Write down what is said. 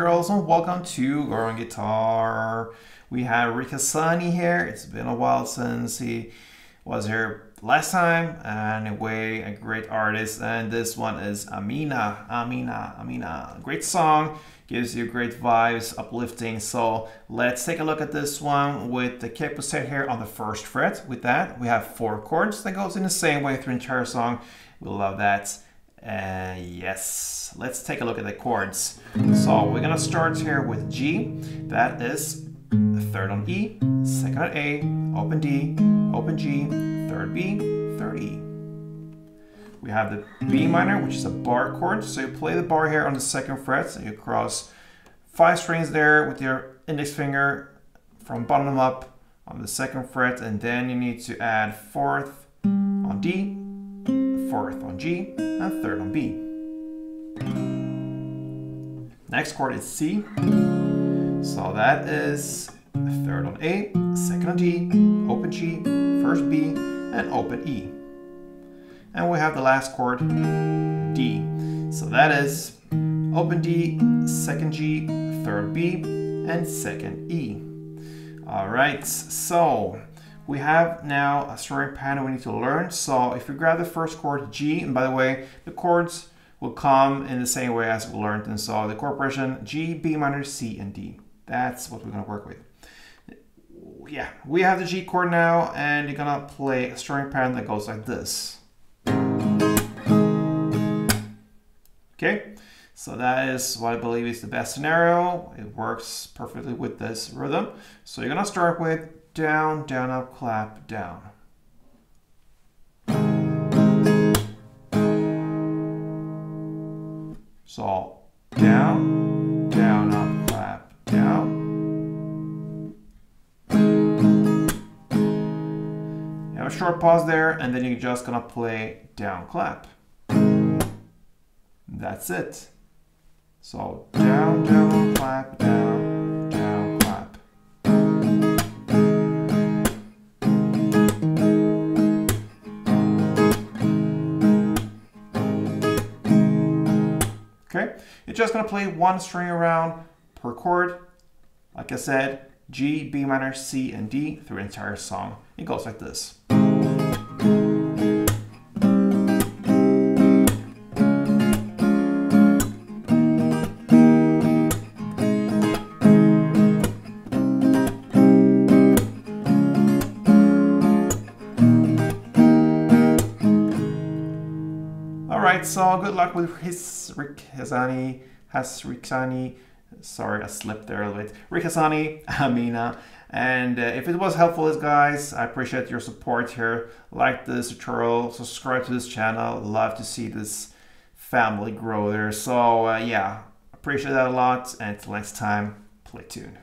girls, and welcome to Growing Guitar. We have Ric Hassani here. It's been a while since he was here last time. Anyway, a great artist, and this one is Amina. Amina. Great song, gives you great vibes, uplifting. So let's take a look at this one with the kick set here on the first fret. With that, we have 4 chords that goes in the same way through the entire song. We love that. Yes, let's take a look at the chords. So we're gonna start here with G. That is third on E, second on A, open D, open G, third B, third E. We have the B minor, which is a bar chord. So you play the bar here on the second fret. So you cross 5 strings there with your index finger from bottom up on the second fret, and then you need to add 4th on D, 4th on G, and 3rd on B. Next chord is C. So that is 3rd on A, 2nd on D, open G, 1st B, and open E. And we have the last chord, D. So that is open D, 2nd G, 3rd B, and 2nd E. All right, so we have now a strumming pattern we need to learn. So if you grab the first chord, G, and by the way, the chords will come in the same way as we learned. And so the chord progression, G, B minor, C, and D. That's what we're gonna work with. Yeah, we have the G chord now, and you're gonna play a strumming pattern that goes like this. Okay, so that is what I believe is the best scenario. It works perfectly with this rhythm. So you're gonna start with down, down, up, clap, down. So down, down, up, clap, down. You have a short pause there, and then you're just gonna play down, clap. That's it. So down, down, clap, down, down, clap. Okay, you're just gonna play 1 string around per chord. Like I said, G, B minor, C, and D through the entire song. It goes like this. Alright, so good luck with Ric Hassani. Sorry, I slipped there a little bit. Ric Hassani, Amina. And if it was helpful, guys, I appreciate your support here. Like this tutorial, subscribe to this channel. Love to see this family grow there. So yeah, appreciate that a lot. And until next time, play tuned.